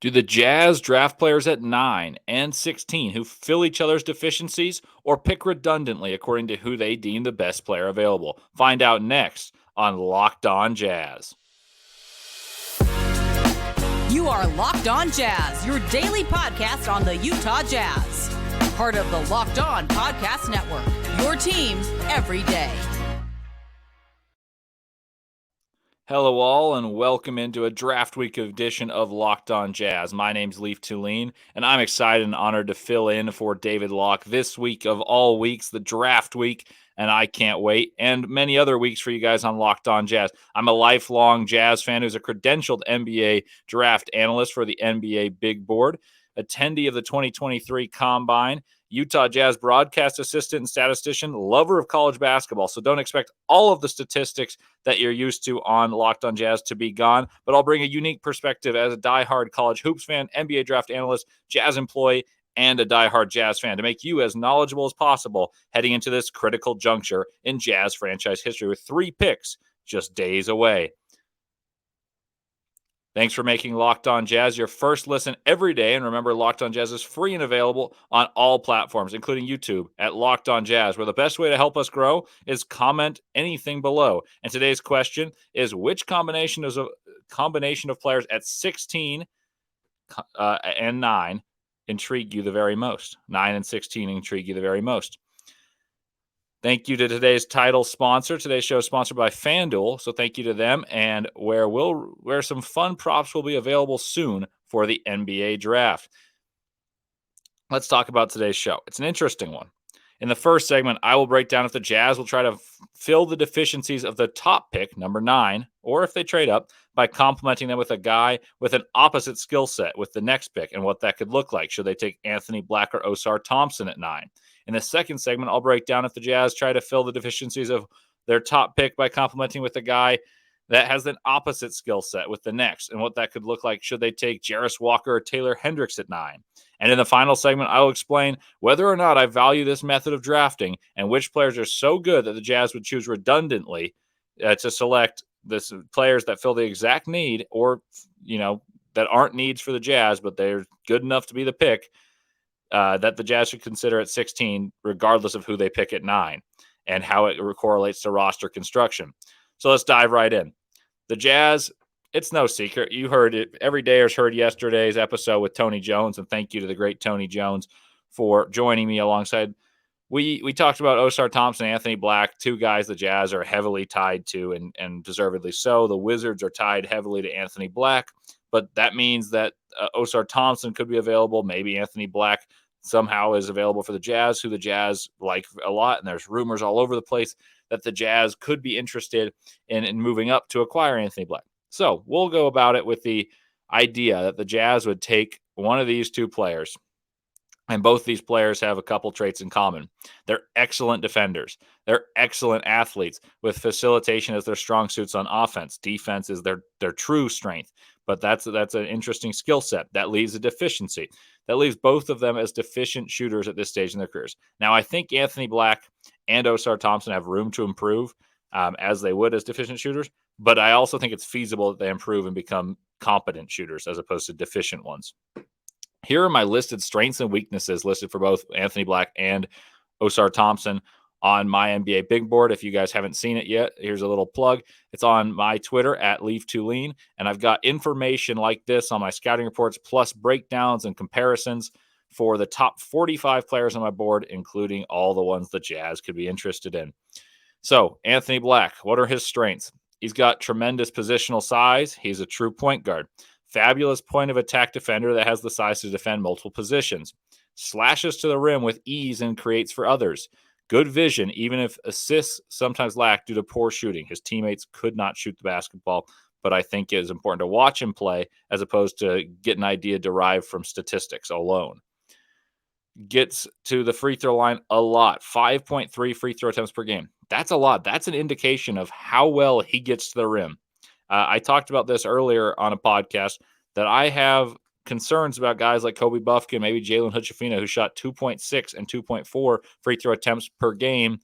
Do the Jazz draft players at 9 and 16 who fill each other's deficiencies or pick redundantly according to who they deem the best player available? Find out next on Locked On Jazz. You are Locked On Jazz, your daily podcast on the Utah Jazz. Part of the Locked On Podcast Network, your team every day. Hello all, and welcome into a draft week edition of Locked On Jazz. My name's Leif Thulin, and I'm excited and honored to fill in for David Locke this week of all weeks, the draft week, and I can't wait, and many other weeks for you guys on Locked On Jazz. I'm a lifelong Jazz fan who's a credentialed NBA draft analyst for the NBA Big Board, attendee of the 2023 Combine, Utah Jazz broadcast assistant and statistician, lover of college basketball. So don't expect all of the statistics that you're used to on Locked On Jazz to be gone, but I'll bring a unique perspective as a diehard college hoops fan, NBA draft analyst, Jazz employee, and a diehard Jazz fan to make you as knowledgeable as possible heading into this critical juncture in Jazz franchise history with 3 picks just days away. Thanks for making Locked On Jazz your first listen every day. And remember, Locked On Jazz is free and available on all platforms, including YouTube at Locked On Jazz, where the best way to help us grow is comment anything below. And today's question is, which combination of players at 16 and 9 intrigue you the very most? 9 and 16 intrigue you the very most. Thank you to today's title sponsor. Today's show is sponsored by FanDuel, so thank you to them, and where some fun props will be available soon for the NBA draft. Let's talk about today's show. It's an interesting one. In the first segment, I will break down if the Jazz will try to fill the deficiencies of the top pick, number 9, or if they trade up, by complementing them with a guy with an opposite skill set with the next pick and what that could look like. Should they take Anthony Black or Ausar Thompson at 9? In the second segment, I'll break down if the Jazz try to fill the deficiencies of their top pick by complementing with a guy that has an opposite skill set with the next and what that could look like should they take Jarace Walker or Taylor Hendricks at 9. And in the final segment, I will explain whether or not I value this method of drafting and which players are so good that the Jazz would choose redundantly to select this players that fill the exact need or, that aren't needs for the Jazz, but they're good enough to be the pick. That the Jazz should consider at 16, regardless of who they pick at 9 and how it correlates to roster construction. So let's dive right in. The Jazz, it's no secret. You heard it. Every dayers heard yesterday's episode with Tony Jones, and thank you to the great Tony Jones for joining me alongside. We talked about Ausar Thompson and Anthony Black, 2 guys the Jazz are heavily tied to, and deservedly so. The Wizards are tied heavily to Anthony Black, but that means that Ausar Thompson could be available. Maybe Anthony Black somehow is available for the Jazz, who the Jazz like a lot. And there's rumors all over the place that the Jazz could be interested in moving up to acquire Anthony Black. So we'll go about it with the idea that the Jazz would take one of these 2 players. And both these players have a couple traits in common. They're excellent defenders. They're excellent athletes with facilitation as their strong suits on offense. Defense is their true strength. But that's an interesting skill set. That leaves a deficiency. That leaves both of them as deficient shooters at this stage in their careers. Now, I think Anthony Black and Ausar Thompson have room to improve as they would as deficient shooters. But I also think it's feasible that they improve and become competent shooters as opposed to deficient ones. Here are my listed strengths and weaknesses listed for both Anthony Black and Ausar Thompson on my NBA Big Board. If you guys haven't seen it yet, here's a little plug. It's on my Twitter at Leif Thulin, and I've got information like this on my scouting reports, plus breakdowns and comparisons for the top 45 players on my board, including all the ones the Jazz could be interested in. So, Anthony Black, what are his strengths? He's got tremendous positional size. He's a true point guard. Fabulous point of attack defender that has the size to defend multiple positions. Slashes to the rim with ease and creates for others. Good vision, even if assists sometimes lack due to poor shooting. His teammates could not shoot the basketball, but I think it is important to watch him play as opposed to get an idea derived from statistics alone. Gets to the free throw line a lot. 5.3 free throw attempts per game. That's a lot. That's an indication of how well he gets to the rim. I talked about this earlier on a podcast that I have concerns about guys like Kobe Buffkin, maybe Jalen Hood-Schifino, who shot 2.6 and 2.4 free throw attempts per game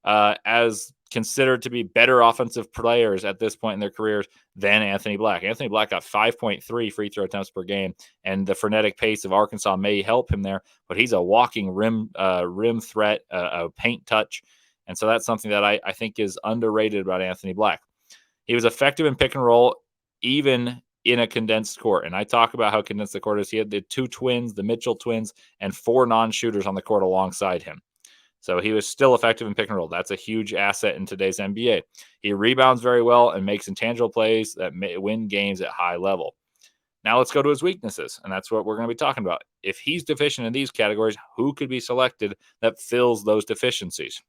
as considered to be better offensive players at this point in their careers than Anthony Black. Anthony Black got 5.3 free throw attempts per game, and the frenetic pace of Arkansas may help him there, but he's a walking rim threat, a paint touch. And so that's something that I think is underrated about Anthony Black. He was effective in pick and roll, even in a condensed court. And I talk about how condensed the court is. He had the 2 twins, the Mitchell twins, and 4 non-shooters on the court alongside him. So he was still effective in pick and roll. That's a huge asset in today's NBA. He rebounds very well and makes intangible plays that win games at high level. Now let's go to his weaknesses, and that's what we're going to be talking about. If he's deficient in these categories, who could be selected that fills those deficiencies?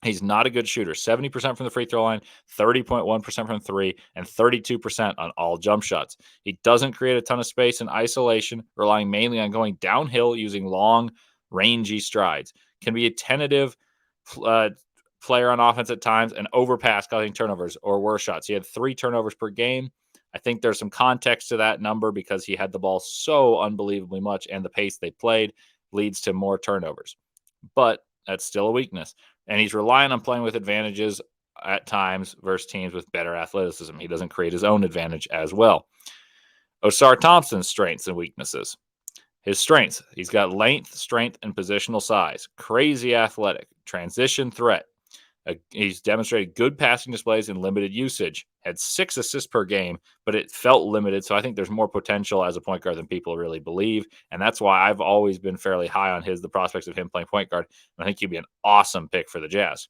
He's not a good shooter. 70% from the free throw line, 30.1% from 3, and 32% on all jump shots. He doesn't create a ton of space in isolation, relying mainly on going downhill using long, rangy strides. Can be a tentative player on offense at times and overpass, causing turnovers or worse shots. He had 3 turnovers per game. I think there's some context to that number because he had the ball so unbelievably much, and the pace they played leads to more turnovers. But that's still a weakness. And he's relying on playing with advantages at times versus teams with better athleticism. He doesn't create his own advantage as well. Ausar Thompson's strengths and weaknesses. His strengths, he's got length, strength, and positional size. Crazy athletic. Transition threat. He's demonstrated good passing displays and limited usage. Had 6 assists per game, but it felt limited, so I think there's more potential as a point guard than people really believe, and that's why I've always been fairly high on the prospects of him playing point guard, and I think he'd be an awesome pick for the Jazz.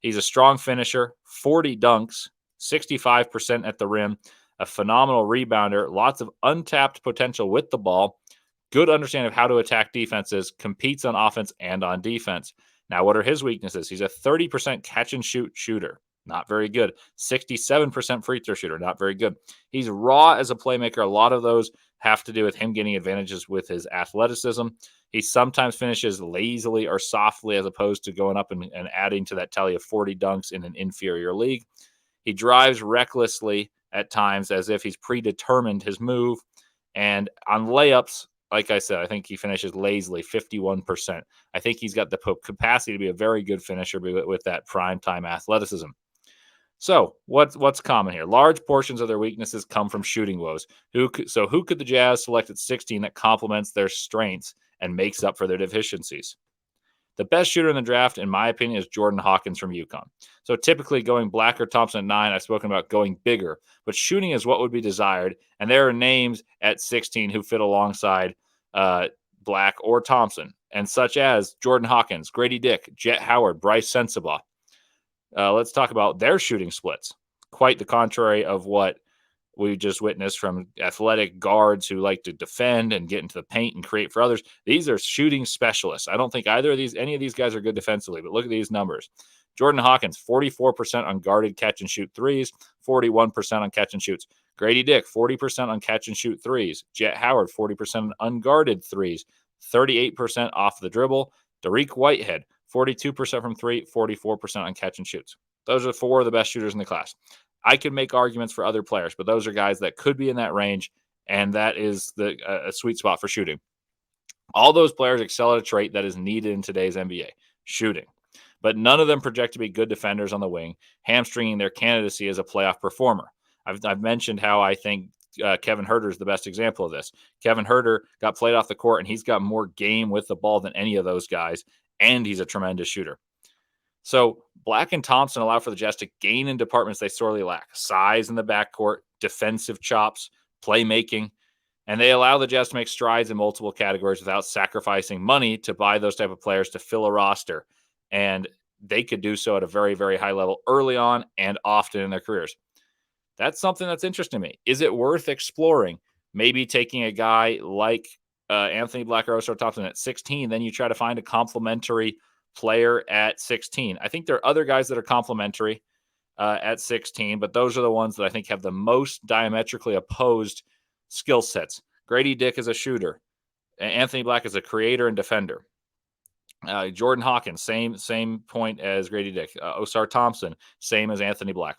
He's a strong finisher, 40 dunks, 65% at the rim, a phenomenal rebounder, lots of untapped potential with the ball, good understanding of how to attack defenses, competes on offense and on defense. Now, what are his weaknesses? He's a 30% catch-and-shoot shooter. Not very good. 67% free throw shooter. Not very good. He's raw as a playmaker. A lot of those have to do with him getting advantages with his athleticism. He sometimes finishes lazily or softly as opposed to going up and adding to that tally of 40 dunks in an inferior league. He drives recklessly at times as if he's predetermined his move. And on layups, like I said, I think he finishes lazily, 51%. I think he's got the capacity to be a very good finisher with that primetime athleticism. So what's common here? Large portions of their weaknesses come from shooting woes. Who could the Jazz select at 16 that complements their strengths and makes up for their deficiencies? The best shooter in the draft, in my opinion, is Jordan Hawkins from UConn. So typically going Black or Thompson at 9, I've spoken about going bigger, but shooting is what would be desired. And there are names at 16 who fit alongside Black or Thompson, and such as Jordan Hawkins, Grady Dick, Jet Howard, Bryce Sensabaugh. Let's talk about their shooting splits. Quite the contrary of what we just witnessed from athletic guards who like to defend and get into the paint and create for others. These are shooting specialists. I don't think any of these guys are good defensively, but look at these numbers. Jordan Hawkins, 44% on guarded catch and shoot threes, 41% on catch and shoots. Grady Dick, 40% on catch and shoot threes. Jet Howard, 40% on unguarded threes, 38% off the dribble. Dariq Whitehead, 42% from 3, 44% on catch and shoots. Those are 4 of the best shooters in the class. I could make arguments for other players, but those are guys that could be in that range, and that is a sweet spot for shooting. All those players excel at a trait that is needed in today's NBA, shooting. But none of them project to be good defenders on the wing, hamstringing their candidacy as a playoff performer. I've mentioned how I think Kevin Huerter is the best example of this. Kevin Huerter got played off the court, and he's got more game with the ball than any of those guys, and he's a tremendous shooter. So Black and Thompson allow for the Jazz to gain in departments they sorely lack: size in the backcourt, defensive chops, playmaking, and they allow the Jazz to make strides in multiple categories without sacrificing money to buy those type of players to fill a roster. And they could do so at a very, very high level early on and often in their careers. That's something that's interesting to me. Is it worth exploring? Maybe taking a guy like Anthony Black or Ausar Thompson at 16, then you try to find a complementary player at 16. I think there are other guys that are complementary at 16, but those are the ones that I think have the most diametrically opposed skill sets. Grady Dick is a shooter. Anthony Black is a creator and defender. Jordan Hawkins, same point as Grady Dick. Ausar Thompson, same as Anthony Black.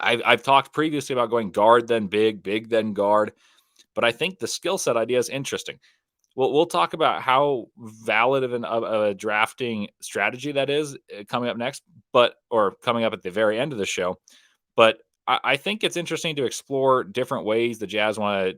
I've talked previously about going guard then big then guard, but I think the skill set idea is interesting. we'll talk about how valid of a drafting strategy that is coming up next, or coming up at the very end of the show. But I think it's interesting to explore different ways the Jazz want to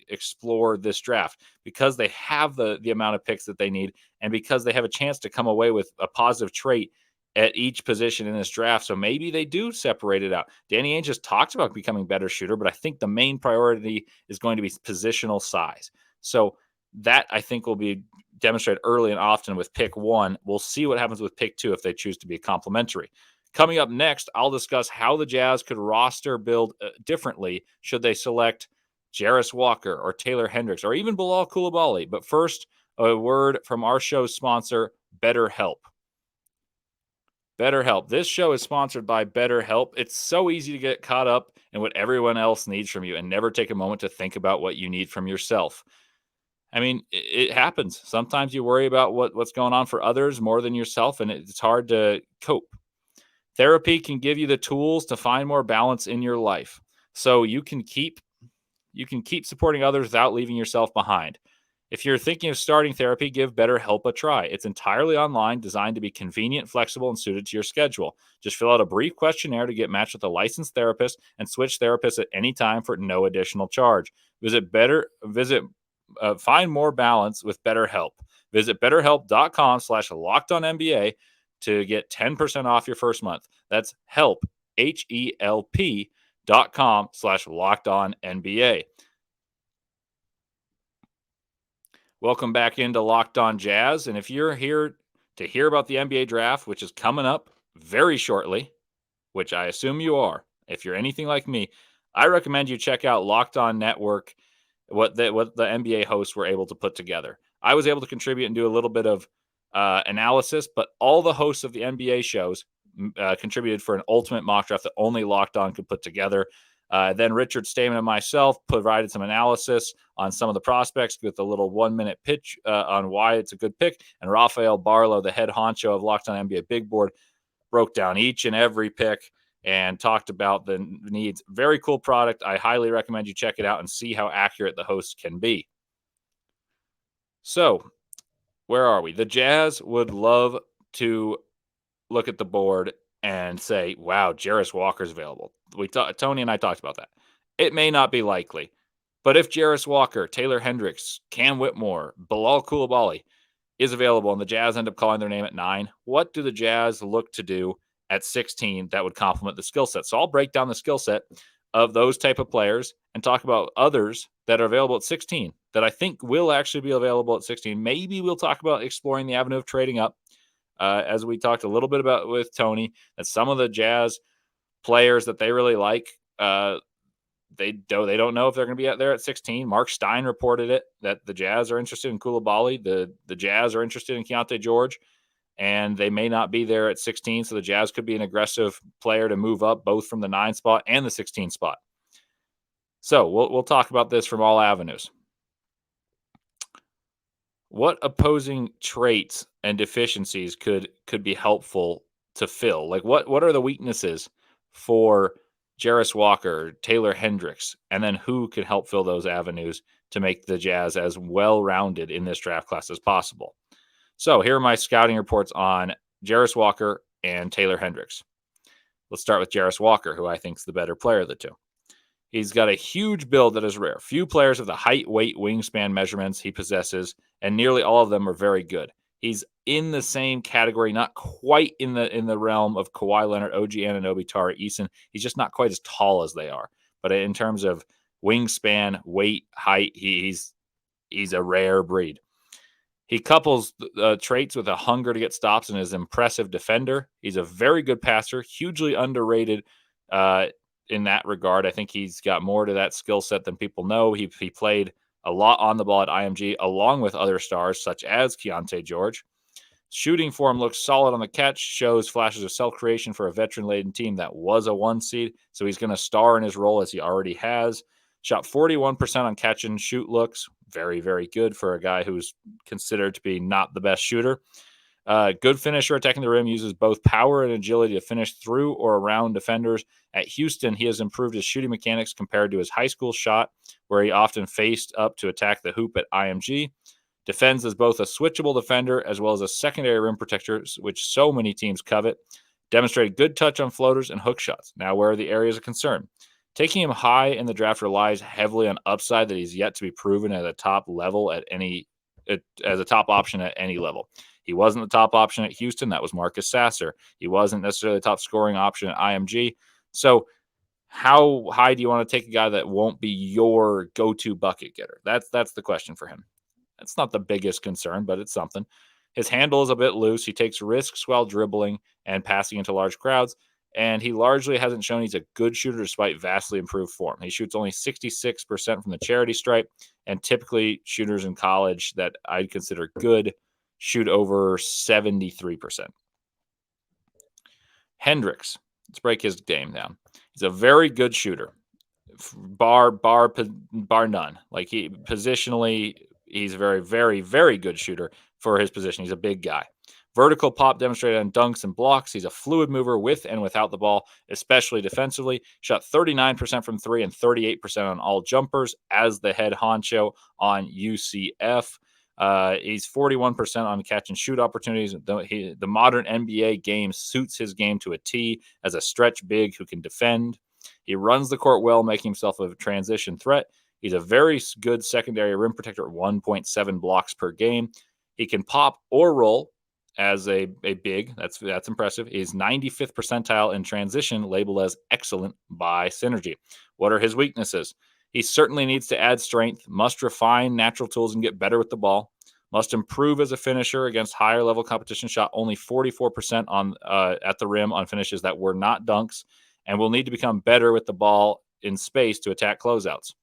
explore this draft because they have the amount of picks that they need, and because they have a chance to come away with a positive trait at each position in this draft. So maybe they do separate it out. Danny Ainge just talked about becoming a better shooter, but I think the main priority is going to be positional size. So that I think will be demonstrated early and often with pick 1. We'll see what happens with pick 2 if they choose to be complementary. Coming up next, I'll discuss how the Jazz could roster build differently should they select Jarace Walker or Taylor Hendricks or even Bilal Coulibaly. But first, a word from our show's sponsor, BetterHelp. BetterHelp. This show is sponsored by BetterHelp. It's so easy to get caught up in what everyone else needs from you and never take a moment to think about what you need from yourself. I mean, it happens. Sometimes you worry about what's going on for others more than yourself, and it's hard to cope. Therapy can give you the tools to find more balance in your life, so you can keep supporting others without leaving yourself behind. If you're thinking of starting therapy, give BetterHelp a try. It's entirely online, designed to be convenient, flexible, and suited to your schedule. Just fill out a brief questionnaire to get matched with a licensed therapist and switch therapists at any time for no additional charge. Find more balance with BetterHelp. Visit betterhelp.com/lockedonnba to get 10% off your first month. That's help, HELP.com/lockedonnba. Welcome back into Locked On Jazz. And if you're here to hear about the NBA draft, which is coming up very shortly, which I assume you are, if you're anything like me, I recommend you check out Locked On Network, what the NBA hosts were able to put together. I was able to contribute and do a little bit of analysis, but all the hosts of the NBA shows contributed for an ultimate mock draft that only Locked On could put together. Then Richard Stamen and myself provided some analysis on some of the prospects with a little 1-minute pitch on why it's a good pick. And Rafael Barlow, the head honcho of Locked On NBA Big Board, broke down each and every pick and talked about the needs. Very cool product. I highly recommend you check it out and see how accurate the hosts can be. So, where are we? The Jazz would love to look at the board and say, wow, Jarace Walker's available. Tony and I talked about that. It may not be likely, but if Jarace Walker, Taylor Hendricks, Cam Whitmore, Bilal Coulibaly is available and the Jazz end up calling their name at 9, what do the Jazz look to do at 16 that would complement the skill set? So I'll break down the skill set of those type of players and talk about others that are available at 16 that I think will actually be available at 16. Maybe we'll talk about exploring the avenue of trading up. As we talked a little bit about with Tony, that some of the Jazz players that they really like, they don't know if they're going to be out there at 16. Mark Stein reported it, that the Jazz are interested in Coulibaly. The Jazz are interested in Keontae George, and they may not be there at 16. So the Jazz could be an aggressive player to move up both from the 9 spot and the 16 spot. So we'll talk about this from all avenues. What opposing traits and deficiencies could be helpful to fill? Like what are the weaknesses for Jarace Walker, Taylor Hendricks, and then who can help fill those avenues to make the Jazz as well-rounded in this draft class as possible? So here are my scouting reports on Jarace Walker and Taylor Hendricks. Let's start with Jarace Walker, who I think is the better player of the two. He's got a huge build that is rare. Few players have the height, weight, wingspan measurements he possesses, and nearly all of them are very good. He's in the same category, not quite in the realm of Kawhi Leonard, OG Anunoby, Tari Eason. He's just not quite as tall as they are. But in terms of wingspan, weight, height, he's a rare breed. He couples traits with a hunger to get stops and is an impressive defender. He's a very good passer, hugely underrated in that regard. I think he's got more to that skill set than people know. He played a lot on the ball at IMG, along with other stars such as Keontae George. Shooting form looks solid on the catch, shows flashes of self-creation for a veteran-laden team that was a 1 seed, so he's going to star in his role as he already has. Shot 41% on catch and shoot looks. Very, very good for a guy who's considered to be not the best shooter. Good finisher attacking the rim, uses both power and agility to finish through or around defenders. At Houston, he has improved his shooting mechanics compared to his high school shot, where he often faced up to attack the hoop at IMG. Defends as both a switchable defender as well as a secondary rim protector, which so many teams covet. Demonstrated good touch on floaters and hook shots. Now, where are the areas of concern? Taking him high in the draft relies heavily on upside that he's yet to be proven at a top level as a top option at any level. He wasn't the top option at Houston. That was Marcus Sasser. He wasn't necessarily the top scoring option at IMG. So how high do you want to take a guy that won't be your go-to bucket getter? That's the question for him. That's not the biggest concern, but it's something. His handle is a bit loose. He takes risks while dribbling and passing into large crowds, and he largely hasn't shown he's a good shooter despite vastly improved form. He shoots only 66% from the charity stripe, and typically shooters in college that I'd consider good shoot over 73%. Hendricks, let's break his game down. He's a very good shooter, bar none. Like positionally, he's a very, very, very good shooter for his position. He's a big guy. Vertical pop demonstrated on dunks and blocks. He's a fluid mover with and without the ball, especially defensively. Shot 39% from three and 38% on all jumpers as the head honcho on UCF. He's 41% on catch and shoot opportunities. The modern NBA game suits his game to a T as a stretch big who can defend. He runs the court well, making himself a transition threat. He's a very good secondary rim protector at 1.7 blocks per game. He can pop or roll as a big. That's impressive. He's 95th percentile in transition, labeled as excellent by Synergy. What are his weaknesses? He certainly needs to add strength, must refine natural tools and get better with the ball, must improve as a finisher against higher level competition. Shot only 44% on at the rim on finishes that were not dunks, and will need to become better with the ball in space to attack closeouts.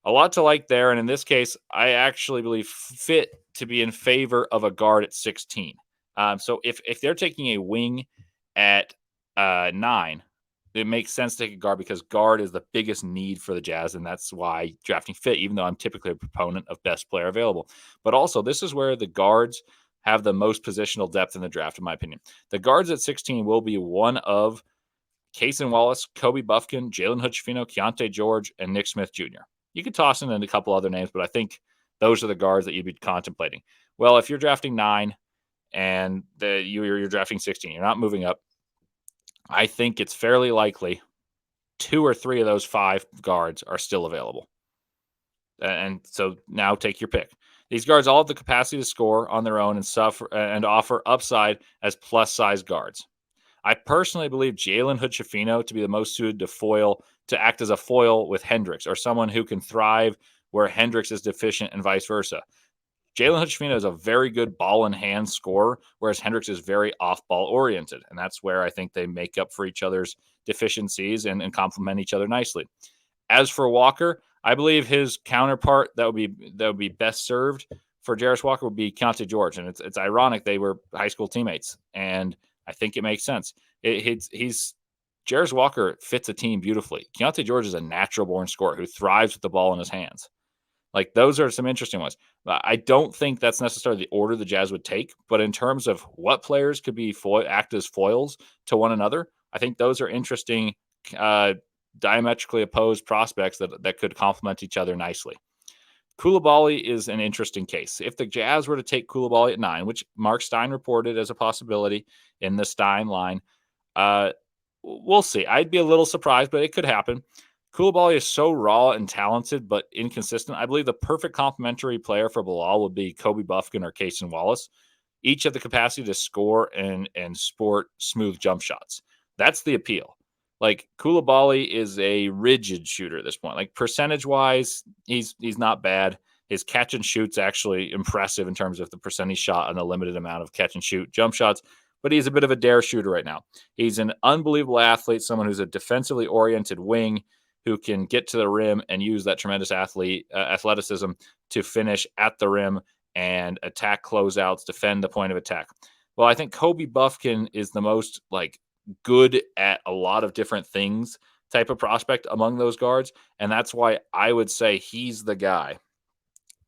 A lot to like there, and in this case, I actually believe fit to be in favor of a guard at 16. So if they're taking a wing at 9, it makes sense to take a guard because guard is the biggest need for the Jazz, and that's why drafting fit, even though I'm typically a proponent of best player available. But also, this is where the guards have the most positional depth in the draft, in my opinion. The guards at 16 will be one of Cason Wallace, Kobe Buffkin, Jalen Hood-Schifino, Keontae George, and Nick Smith Jr. You could toss in a couple other names, but I think those are the guards that you'd be contemplating. Well, if you're drafting 9 and you're drafting 16, you're not moving up, I think it's fairly likely 2 or 3 of those 5 guards are still available. And so now take your pick. These guards all have the capacity to score on their own and offer upside as plus-size guards. I personally believe Jalen Hood-Schifino to be the most suited to act as a foil with Hendricks, or someone who can thrive where Hendricks is deficient and vice versa. Jalen Hood-Schifino is a very good ball-in-hand scorer, whereas Hendricks is very off-ball oriented, and that's where I think they make up for each other's deficiencies and complement each other nicely. As for Walker, I believe his counterpart that would be best served for Jarace Walker would be Keontae George, and it's ironic they were high school teammates, and I think it makes sense. Jarace Walker fits a team beautifully. Keontae George is a natural-born scorer who thrives with the ball in his hands. Like, those are some interesting ones. I don't think that's necessarily the order the Jazz would take, but in terms of what players could be act as foils to one another, I think those are interesting, diametrically opposed prospects that could complement each other nicely. Coulibaly is an interesting case. If the Jazz were to take Coulibaly at 9, which Mark Stein reported as a possibility in the Stein line, we'll see. I'd be a little surprised, but it could happen. Coulibaly is so raw and talented, but inconsistent. I believe the perfect complementary player for Bilal would be Kobe Buffkin or Cason Wallace. Each have the capacity to score and sport smooth jump shots. That's the appeal. Like, Coulibaly is a rigid shooter at this point. Like, percentage-wise, he's not bad. His catch and shoot's actually impressive in terms of the percentage shot on the limited amount of catch and shoot jump shots, but he's a bit of a dare shooter right now. He's an unbelievable athlete, someone who's a defensively oriented wing who can get to the rim and use that tremendous athleticism to finish at the rim and attack closeouts, defend the point of attack. Well, I think Kobe Buffkin is the most good at a lot of different things type of prospect among those guards, and that's why I would say he's the guy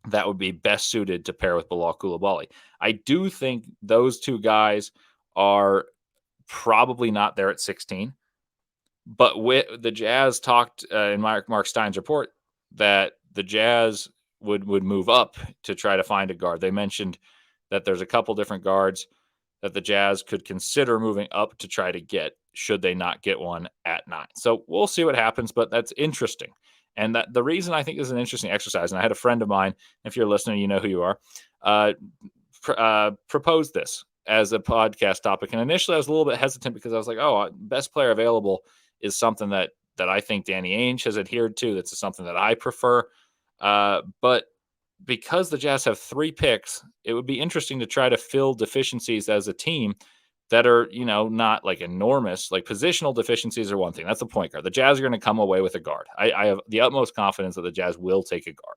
that would be best suited to pair with Bilal Coulibaly. I do think those two guys are probably not there at 16. But the Jazz talked in Mark Stein's report that the Jazz would move up to try to find a guard. They mentioned that there's a couple different guards that the Jazz could consider moving up to try to get, should they not get one at 9. So we'll see what happens, but that's interesting. And that the reason I think this is an interesting exercise, and I had a friend of mine, if you're listening, you know who you are, proposed this as a podcast topic. And initially I was a little bit hesitant because I was like, oh, best player available is something that I think Danny Ainge has adhered to. That's something that I prefer. But because the Jazz have 3 picks, it would be interesting to try to fill deficiencies as a team that are, not like enormous. Like positional deficiencies are one thing. That's the point guard. The Jazz are going to come away with a guard. I have the utmost confidence that the Jazz will take a guard.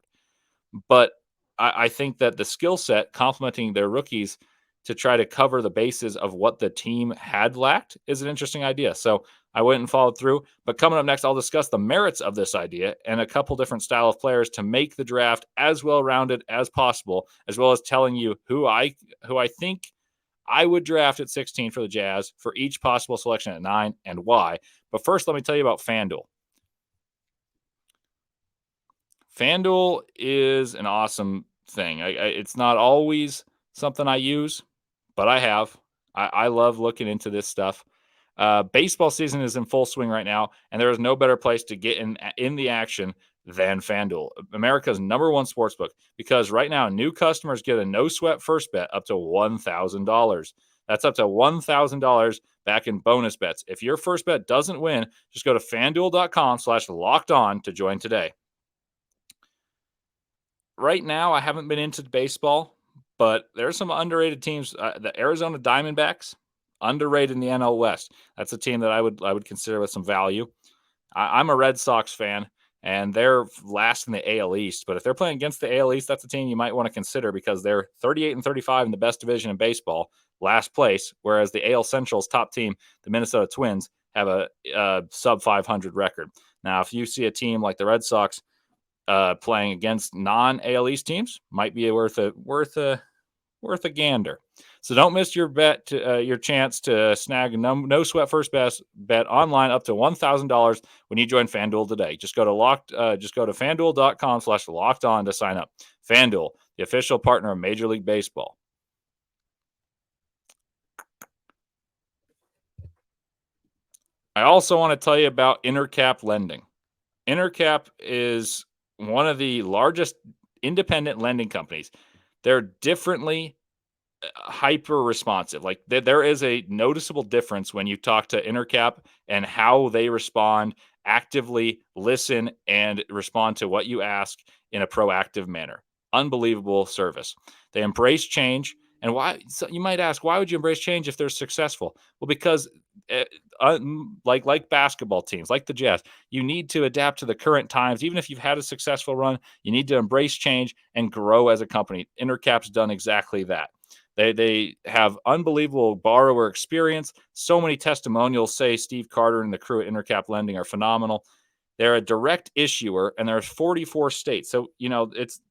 But I think that the skill set complementing their rookies to try to cover the bases of what the team had lacked is an interesting idea. So I went and followed through. But coming up next, I'll discuss the merits of this idea and a couple different style of players to make the draft as well-rounded as possible, as well as telling you who I think I would draft at 16 for the Jazz for each possible selection at 9 and why. But first, let me tell you about FanDuel. FanDuel is an awesome thing. It's not always something I use, but I have. I love looking into this stuff. Baseball season is in full swing right now, and there is no better place to get in the action than FanDuel, America's #1 sportsbook, because right now new customers get a no-sweat first bet up to $1,000. That's up to $1,000 back in bonus bets. If your first bet doesn't win, just go to FanDuel.com/lockedon to join today. Right now, I haven't been into baseball, but there's some underrated teams. The Arizona Diamondbacks, underrated in the NL West. That's a team that I would consider with some value. I'm a Red Sox fan, and they're last in the AL East. But if they're playing against the AL East, that's a team you might want to consider because they're 38-35 in the best division in baseball, last place, whereas the AL Central's top team, the Minnesota Twins, have a sub 500 record. Now, if you see a team like the Red Sox playing against non-AL East teams, might be worth a gander. So don't miss your bet, your chance to snag a no sweat first bet online up to $1,000 when you join FanDuel today. Just go to FanDuel.com/lockedon to sign up. FanDuel, the official partner of Major League Baseball. I also want to tell you about Intercap Lending. Intercap is one of the largest independent lending companies. They're differently hyper responsive. Like there is a noticeable difference when you talk to Intercap and how they respond, actively listen and respond to what you ask in a proactive manner. Unbelievable service. They embrace change. And why? So you might ask, why would you embrace change if they're successful? Well, because like basketball teams, like the Jazz, you need to adapt to the current times. Even if you've had a successful run, you need to embrace change and grow as a company. Intercap's done exactly that. They have unbelievable borrower experience. So many testimonials say Steve Carter and the crew at Intercap Lending are phenomenal. They're a direct issuer, and there's 44 states. So,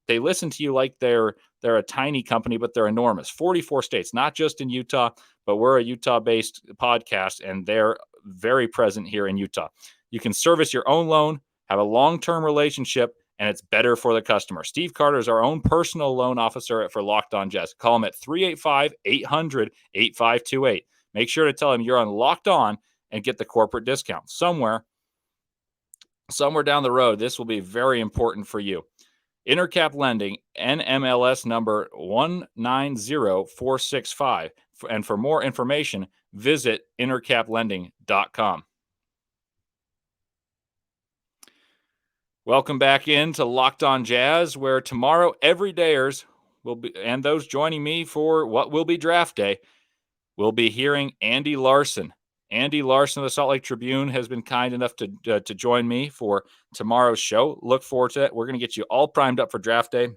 they listen to you like they're a tiny company, but they're enormous. 44 states, not just in Utah, but we're a Utah-based podcast, and they're very present here in Utah. You can service your own loan, have a long-term relationship, and it's better for the customer. Steve Carter is our own personal loan officer for Locked On Jazz. Call him at 385-800-8528. Make sure to tell him you're on Locked On and get the corporate discount. Somewhere down the road, this will be very important for you. Intercap Lending, NMLS number 190465. And for more information, visit intercaplending.com. Welcome back into Locked On Jazz, where tomorrow everydayers will be, and those joining me for what will be draft day, will be hearing Andy Larson. Andy Larson of the Salt Lake Tribune has been kind enough to join me for tomorrow's show. Look forward to it. We're going to get you all primed up for draft day,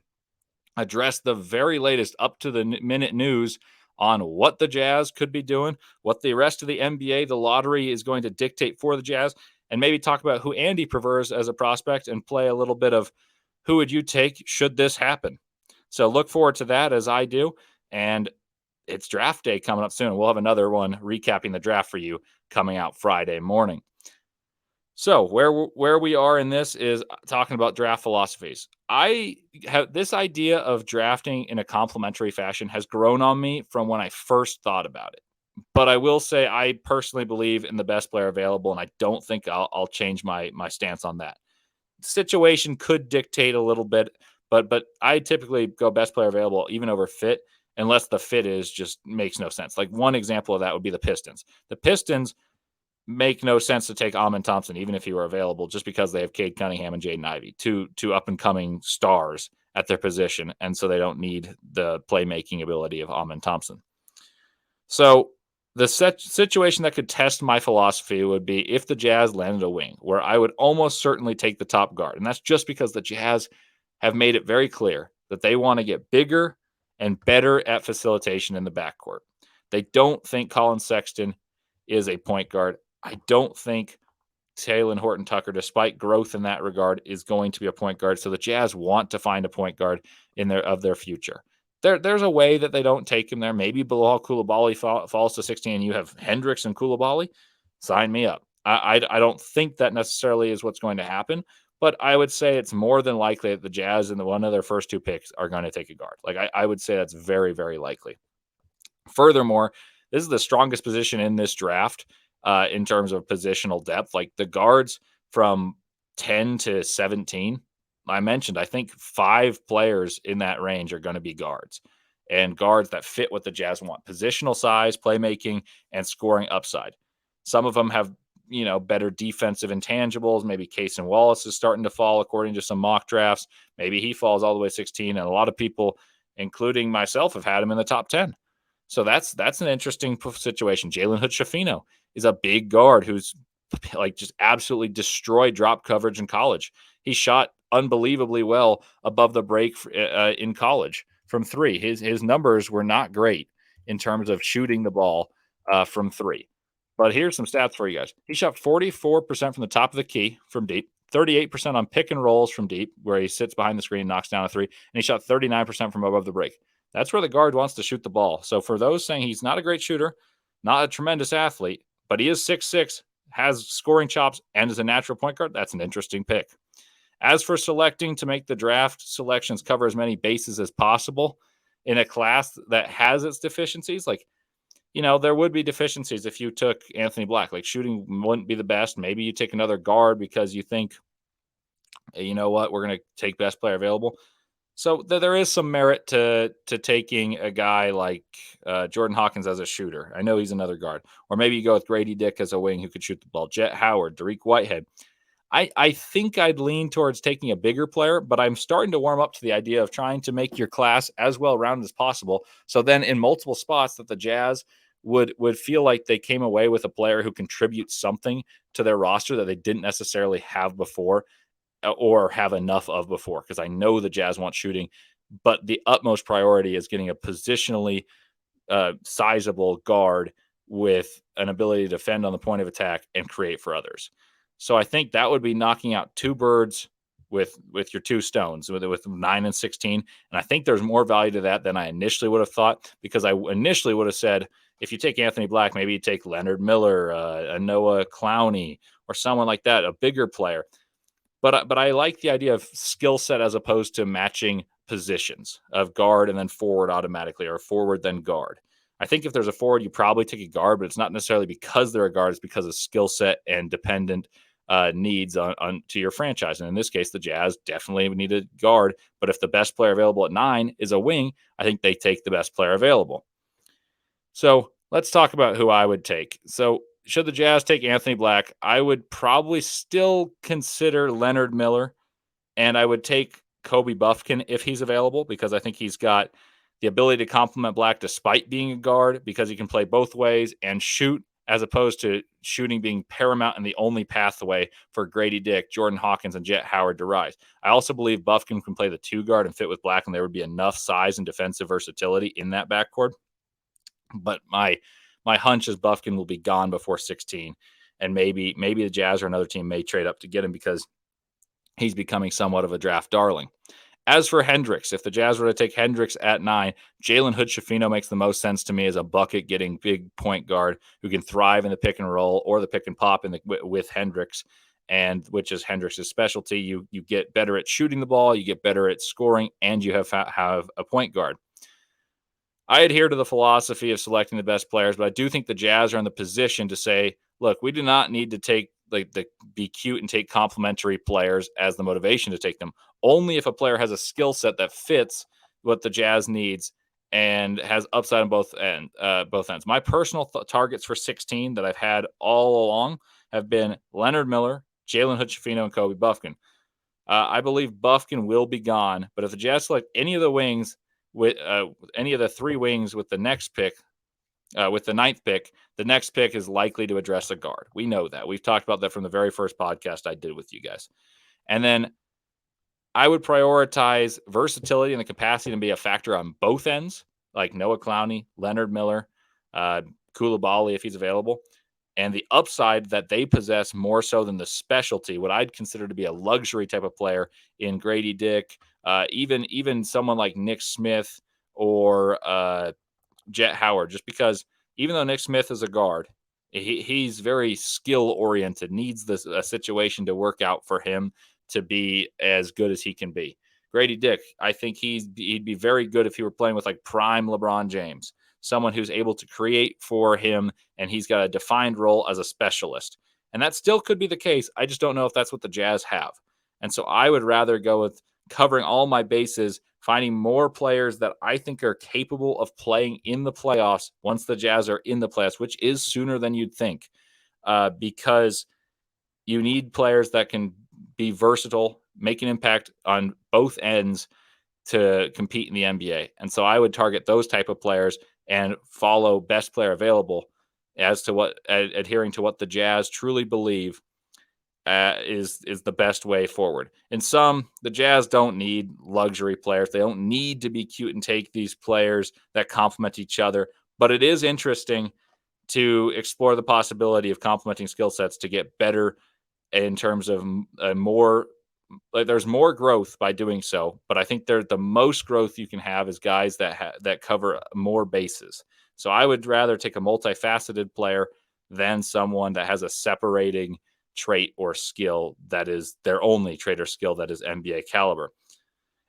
address the very latest up-to-the-minute news on what the Jazz could be doing, what the rest of the NBA, the lottery, is going to dictate for the Jazz, and maybe talk about who Andy prefers as a prospect and play a little bit of who would you take should this happen. So look forward to that as I do, and it's draft day coming up soon. We'll have another one recapping the draft for you coming out Friday morning. So where we are in this is talking about draft philosophies. I have this idea of drafting in a complementary fashion has grown on me from when I first thought about it. But I will say I personally believe in the best player available, and I don't think I'll change my stance on that. Situation could dictate a little bit, but I typically go best player available even over fit, unless the fit is just makes no sense. Like one example of that would be the Pistons. The Pistons make no sense to take Amon Thompson, even if he were available, just because they have Cade Cunningham and Jaden Ivey, two up and coming stars at their position, and so they don't need the playmaking ability of Amon Thompson. So the situation that could test my philosophy would be if the Jazz landed a wing, where I would almost certainly take the top guard, and that's just because the Jazz have made it very clear that they want to get bigger and better at facilitation in the backcourt. They don't think Colin Sexton is a point guard. I don't think Taylor Horton Tucker, despite growth in that regard, is going to be a point guard. So the Jazz want to find a point guard in their future. There's a way that they don't take him there. Maybe Bilal Coulibaly falls to 16 and you have Hendricks and Coulibaly. Sign me up. I don't think that necessarily is what's going to happen, but I would say it's more than likely that the Jazz in one of their first two picks are going to take a guard. Like I would say that's very, very likely. Furthermore, this is the strongest position in this draft in terms of positional depth. Like the guards from 10 to 17, I mentioned, I think 5 players in that range are going to be guards and guards that fit what the Jazz want: positional size, playmaking, and scoring upside. Some of them have, better defensive intangibles. Maybe Cason Wallace is starting to fall according to some mock drafts. Maybe he falls all the way 16. And a lot of people, including myself, have had him in the top 10. So that's an interesting situation. Jalen Hood-Schifino is a big guard who's like just absolutely destroyed drop coverage in college. He shot unbelievably well above the break in college from 3. His numbers were not great in terms of shooting the ball from 3. But here's some stats for you guys. He shot 44% from the top of the key from deep, 38% on pick and rolls from deep, where he sits behind the screen, knocks down a 3, and he shot 39% from above the break. That's where the guard wants to shoot the ball. So for those saying he's not a great shooter, not a tremendous athlete, but he is 6'6", has scoring chops, and is a natural point guard, that's an interesting pick. As for selecting to make the draft selections cover as many bases as possible in a class that has its deficiencies, like, there would be deficiencies if you took Anthony Black. Like shooting wouldn't be the best. Maybe you take another guard because you think, hey, you know what, we're going to take best player available. So there is some merit to taking a guy like Jordan Hawkins as a shooter. I know he's another guard. Or maybe you go with Grady Dick as a wing who could shoot the ball. Jet Howard, Dariq Whitehead. I think I'd lean towards taking a bigger player, but I'm starting to warm up to the idea of trying to make your class as well-rounded as possible. So then in multiple spots that the Jazz would feel like they came away with a player who contributes something to their roster that they didn't necessarily have before or have enough of before, because I know the Jazz want shooting, but the utmost priority is getting a positionally sizable guard with an ability to defend on the point of attack and create for others. So I think that would be knocking out 2 birds with your 2 stones, with 9 and 16. And I think there's more value to that than I initially would have thought, because I initially would have said, if you take Anthony Black, maybe you take Leonard Miller, a Noah Clowney, or someone like that, a bigger player. But I like the idea of skill set as opposed to matching positions of guard and then forward automatically, or forward then guard. I think if there's a forward, you probably take a guard, but it's not necessarily because they're a guard. It's because of skill set and dependent needs on to your franchise. And in this case, the Jazz definitely need a guard. But if the best player available at 9 is a wing, I think they take the best player available. So let's talk about who I would take. So should the Jazz take Anthony Black, I would probably still consider Leonard Miller, and I would take Kobe Buffkin if he's available, because I think he's got the ability to complement Black despite being a guard, because he can play both ways and shoot, as opposed to shooting being paramount and the only pathway for Grady Dick, Jordan Hawkins, and Jet Howard to rise. I also believe Buffkin can play the 2 guard and fit with Black, and there would be enough size and defensive versatility in that backcourt. But my hunch is Buffkin will be gone before 16, and maybe the Jazz or another team may trade up to get him because he's becoming somewhat of a draft darling. As for Hendricks, if the Jazz were to take Hendricks at 9, Jalen Hood-Schifino makes the most sense to me as a bucket-getting big point guard who can thrive in the pick and roll or the pick and pop with Hendricks. and which is Hendricks' specialty. You get better at shooting the ball, you get better at scoring, and you have a point guard. I adhere to the philosophy of selecting the best players, but I do think the Jazz are in the position to say, look, we do not need to take be cute and take complementary players as the motivation to take them. Only if a player has a skill set that fits what the Jazz needs and has upside on both ends. My personal targets for 16 that I've had all along have been Leonard Miller, Jalen Hood-Schifino, and Kobe Buffkin. I believe Buffkin will be gone, but if the Jazz select any of the wings with any of the three wings with the next pick, with the 9th pick, the next pick is likely to address a guard. We know that. We've talked about that from the very first podcast I did with you guys. And then I would prioritize versatility and the capacity to be a factor on both ends, like Noah Clowney, Leonard Miller, Koulibaly if he's available, and the upside that they possess more so than the specialty, what I'd consider to be a luxury type of player in Grady Dick, even someone like Nick Smith or Jet Howard, just because even though Nick Smith is a guard, he's very skill oriented, needs a situation to work out for him to be as good as he can be. Grady Dick, I think he'd be very good if he were playing with like prime LeBron James, someone who's able to create for him, and he's got a defined role as a specialist. And that still could be the case. I just don't know if that's what the Jazz have. And so I would rather go with covering all my bases, finding more players that I think are capable of playing in the playoffs once the Jazz are in the playoffs, which is sooner than you'd think, because you need players that can be versatile, make an impact on both ends to compete in the NBA. And so I would target those type of players and follow best player available as to what adhering to what the Jazz truly believe is the best way forward. In some, the Jazz don't need luxury players. They don't need to be cute and take these players that complement each other. But it is interesting to explore the possibility of complementing skill sets to get better in terms of more. Like there's more growth by doing so, but I think the most growth you can have is guys that cover more bases. So I would rather take a multifaceted player than someone that has a separating trait or skill that is their only trait or skill that is NBA caliber.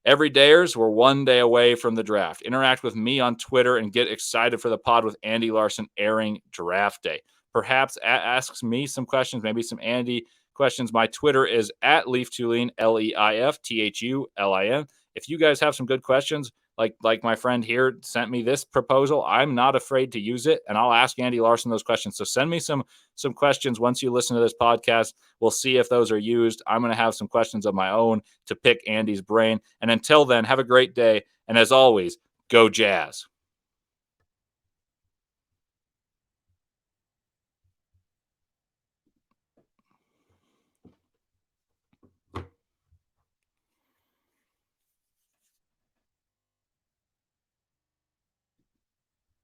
Everydayers, we're one day away from the draft. Interact with me on Twitter and get excited for the pod with Andy Larson airing draft day. Perhaps asks me some questions, maybe some Andy questions. My Twitter is at Leif Thulin, LeifThulin. If you guys have some good questions, like my friend here sent me this proposal, I'm not afraid to use it, and I'll ask Andy Larson those questions. So send me some questions once you listen to this podcast. We'll see if those are used. I'm going to have some questions of my own to pick Andy's brain. And until then, have a great day. And as always, go Jazz.